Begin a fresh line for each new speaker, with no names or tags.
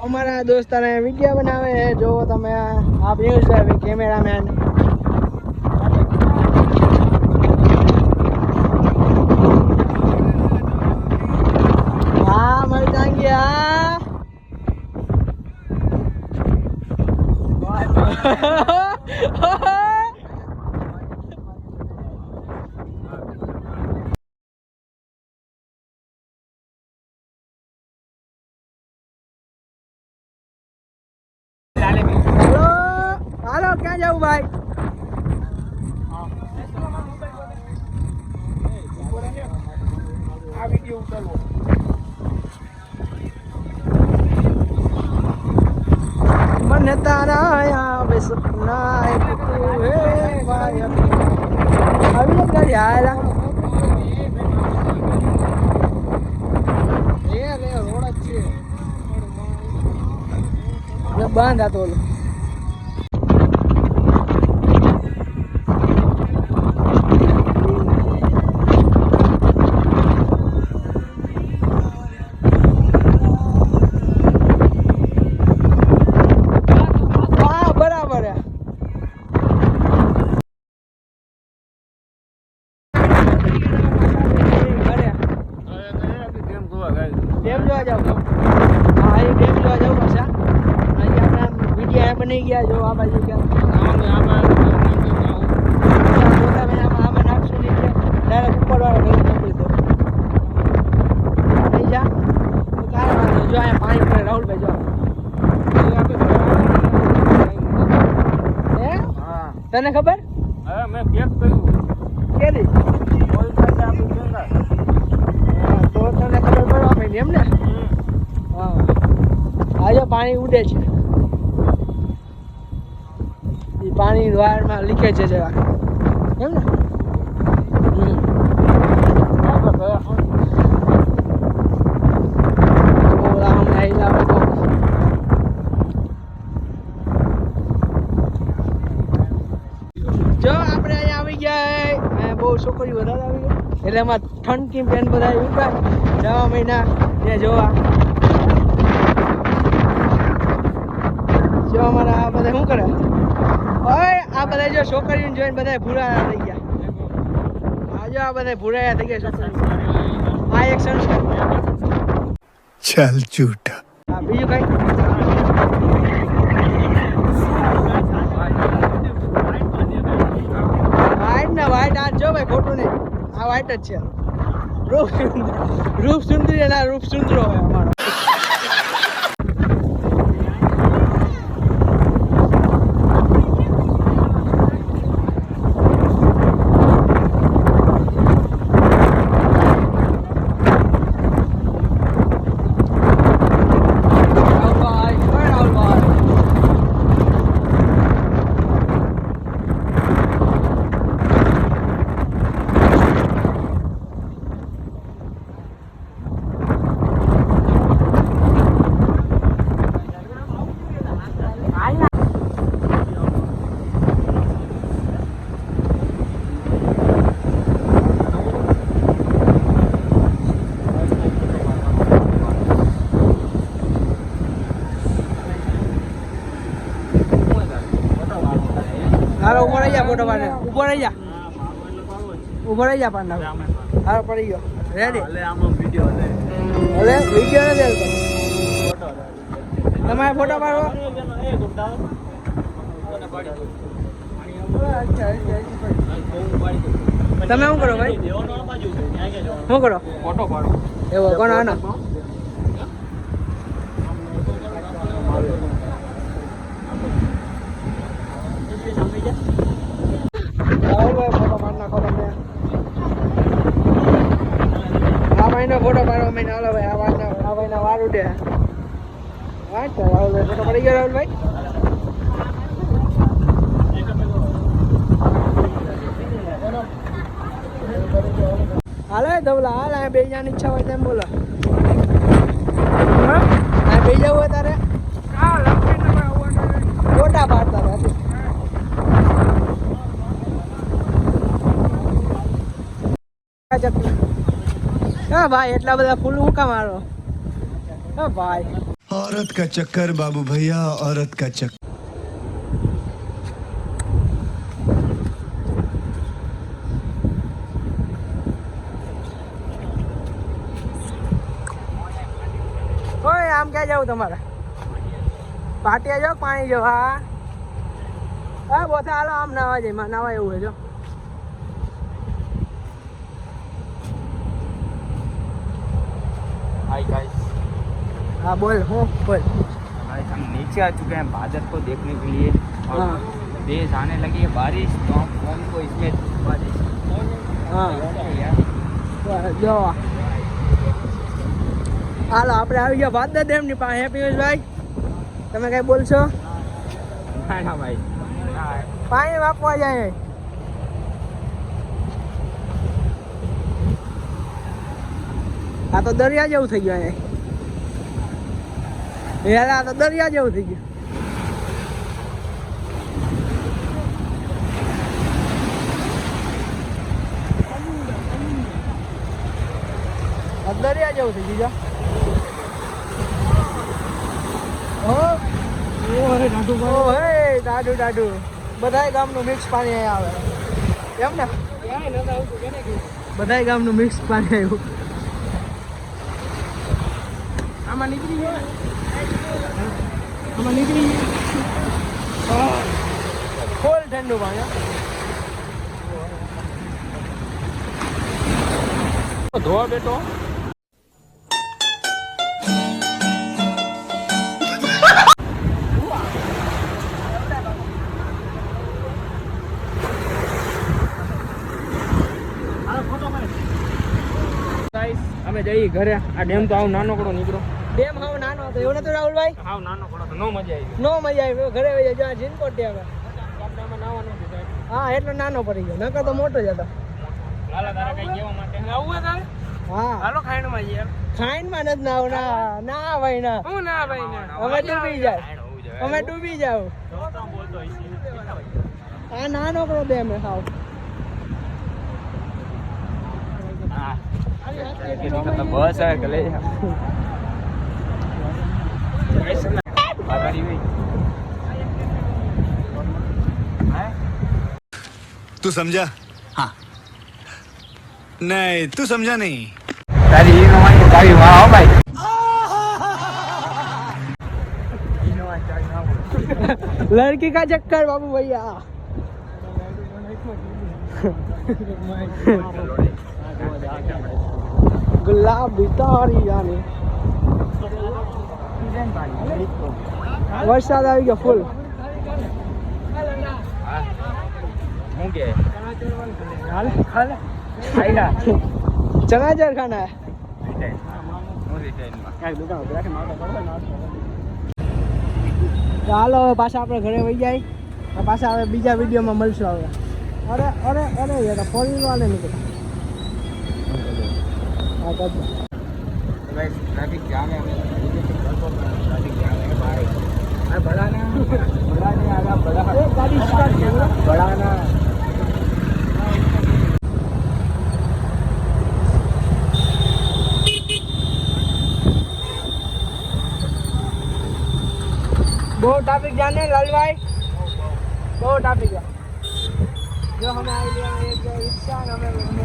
અમારા દોસ્તાને વિડીયો બનાવે છે, જો તમે આ પિયુષ કેમેરામેન. હા મળી જાંગી હા. હાલો ક્યાં જાવ ભાઈ? આ વિડિયો ઉતારો. મને તારા આવે સપના એક તું હે ભાઈ. આવી ને ગાડી હાલા લે રોડ જ છે બાંધ હતો. બની ગયા જો આ બાજુ ક્યાં નાખશું નહીં ડાયરેક્ટ ઉપર વાળા ઘર મોકલી દો નહીં જા કાંઈ વાંધો જો અહીંયા પાણી પડે રાહુલભાઈ જો હે તને ખબર? હા મેં ચેક કર્યું કેદી તો તને ખબર પડવા માંડી એમ ને? હા આજે પાણી ઉડે છે, પાણી વાયરમાં લીકેજ છે જરા એમ ને? જો આપણે અહીંયા આવી ગયા બહુ છોકરીઓ વધારે આવી ગયા એટલે એમાં ઠંડકી પેન બધા ઉઠાય નવા મહિના ને જોવા જો અમારા આ બધા શું કરે ઓય આ બધા જો છોકરીઓને જોઈને બધા ભૂરાયા થઈ ગયા. આ જો આ બધા ભૂરાયા થઈ ગયા છોકરીઓ. આ એક સંસ્કાર. ચાલ ઝૂઠા. હા બીજું કઈ વાઈટ ના વાઈટ આ જો ભાઈ ખોટું નહીં આ વાઈટ જ છે. રૂપ સુંદરી ના રૂપ સુંદરો હોય અમારો. હાલો ઉપર આવી જા ફોટો પાડે ઉપર આવી જા ઉપર આવી જા પાડના હાલો પડી ગયો રેડી હલે આમાં વિડિયો હલે વિડિયો ને દેલ ફોટો તમારે ફોટો પાડો તમે શું કરો ભાઈ? શું કરો? ફોટો પાડો એવો કોણ આના ફોટો પાડો મેં હાલો ભાઈ આ ભાઈ ના વાર ઉડે વાત રાહુલભાઈ ફોટો પડી ગયો રાહુલભાઈ. હાલે ધવલા હાલ આ બે જવાની ઈચ્છા હોય તેમ બોલો. આ બે જવું હોય તારે ફોટા પાડતા હા ભાઈ એટલા બધા ફૂલ હું કામ મારો? હા ભાઈ
औरत का चक्कर बाबू भैया, औरत का चक्कर.
ઓય આમ ક્યાં જાવ તમારે? પાટિયા જાવ પાણી જો. હા હા બોથા હાલો આમ નાવા જાય નાવા એવું હોય જો.
हाय गाइस,
हाँ बोल हो बोल.
गाइस हम नीचे आ चुके हैं बादल को देखने के लिए और
हाँ.
तेज आने लगी है बारिश, तो हम फोन को इसमें बारिश
હા
यार
જો હાલો આપણે આવી ગયા ભાદર ડેમની પાસે. હે પિયુષભાઈ તમે કઈ બોલશો?
ना ना भाई ना
પાણી વાપવા જાય. આ તો દરિયા જેવું થઈ ગયું અહીંયા. યાર આ તો દરિયા જેવું થઈ ગયું. આ દરિયા જેવું થઈ ગયું. દાડું દાડું બધાય ગામનું મિક્સ પાણી અહીંયા આવે એમ ને? બધાય ગામનું મિક્સ પાણી આવ્યું. આમાં નીકળી ગયું. ફૂલ ઠંડુ પાણી.
धोआ बेटो
અમે જઈએ ઘરે.
આ ડેમ તો આવ નાનો કડો નીકળો.
ડેમ હાવ નાનો હતો એવું નતું રાહુલભાઈ?
આવ નાનો કડો તો નો મજા આવી.
નો મજા આવી. ઘરે વહી જાય જીનકોટ ડેમ.
ગામડામાં નાવા નથી સાહેબ.
હા એટલો નાનો પડી ગયો, નકર તો મોટો જ હતો.
લાલા તારા કઈ કહેવા માટે આવું તારે?
હા
હાલો ખાઈણમાં જઈએ.
ખાઈનમાં નથી નાવ. ના ના ભાઈ ના.
હું ના ભાઈ ના
અમે ડૂબી જાય. અમે ડૂબી જાવ.
બોલતો
આ નાનો કડો ડેમ હે હાવ.
હા બસ આવે કે લઈ
तू समझा? हाँ. नहीं, तू समझा नहीं.
તારી ઈનો તારી વાહ હો ભાઈ.
लड़की का चक्कर बाबू भैया. गुलाबी तारी यानी વરસાદ આવી ગયો ફૂલ.
હું કે
ચણાચર ખાના હાલો હવે પાછા આપણે ઘરે વહી જાય. પાછા હવે બીજા વિડીયોમાં મળશું. હવે અરે અરે અરે યાર ફોર વ્હીલ વાળે નીકળ્યા. હા તો
ट्रैफिक जाम है. ट्रैफिक जाम है भाई. बड़ा ना बड़ा
ગાડી સ્ટાર્ટ કરી.
बड़ा ना
બહુ ટ્રાફિક જાને લાલભાઈ, બહુ ટ્રાફિક. જો અમે આવી ગયા એક રિક્ષા અને અમે